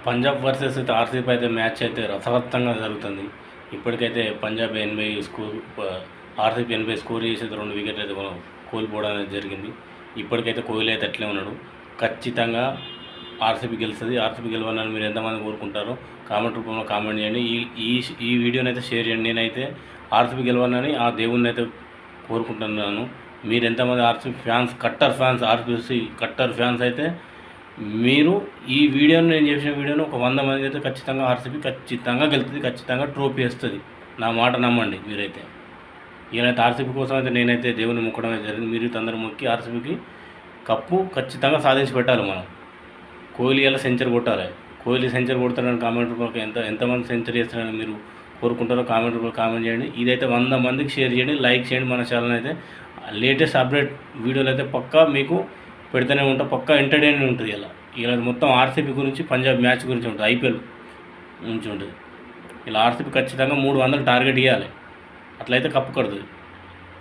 Punjab versus అయితే RCB అయితే match అయితే రసవత్తంగా జరుగుతుంది. ఇప్పటికైతే పంజాబ్ 80 స్కోర్, ఆర్సీబీ 80 స్కోర్ చేసి 2 వికెట్లు అయితే కోల్పోవడం అనేది జరిగింది. ఇప్పటికైతే కోహ్లీ అయితే అట్లే ఉన్నాడు. ఖచ్చితంగా ఆర్సీబీ గెలుస్తుంది. ఆర్సీబీ గెలవాలని మీరు ఎంతమంది కోరుకుంటారో కామెంట్ రూపంలో కామెంట్ చేయండి. ఈ వీడియోని అయితే షేర్ చేయండి. నేనైతే ఆర్సీబీ గెలవాలని ఆ దేవుణ్ణి అయితే కోరుకుంటున్నాను. మీరు ఎంతమంది RCB fans, RCB cutter fans అయితే మీరు ఈ వీడియోని, నేను చేసిన వీడియోని ఒక 100 మంది అయితే ఖచ్చితంగా ఆర్సీబీ ఖచ్చితంగా గెలుస్తుంది, ఖచ్చితంగా ట్రోఫీ వస్తుంది. నా మాట నమ్మండి మీరైతే. ఈయనైతే ఆర్సీబీ కోసం అయితే నేనైతే దేవుని మొక్కడం అయితే జరిగింది. మీరు అందరూ మొక్కి ఆర్సీబీకి కప్పు ఖచ్చితంగా సాధించి పెట్టాలి. మనం కోహ్లీ ఎలా సెంచరీ కొట్టాలి. కోహ్లీ సెంచరీ కొడతారని కామెంట్ రూపంలో ఎంతమంది సెంచరీ చేస్తారని మీరు కోరుకుంటారో కామెంట్ రూపంలో కామెంట్ చేయండి. ఇదైతే 100 మందికి షేర్ చేయండి, లైక్ చేయండి. మన ఛానల్ అయితే లేటెస్ట్ అప్డేట్ వీడియోలు అయితే పక్కా మీకు పెడితేనే ఉంటా. పక్కా ఎంటర్టైన్మెంట్ ఉంటుంది. ఇలా మొత్తం ఆర్సీబీ గురించి, పంజాబ్ మ్యాచ్ గురించి ఉంటుంది, ఐపీఎల్ నుంచి ఉంటుంది. ఇలా ఆర్సీబీ ఖచ్చితంగా 300 టార్గెట్ ఇవ్వాలి. అట్లయితే కప్పు కడుతుంది.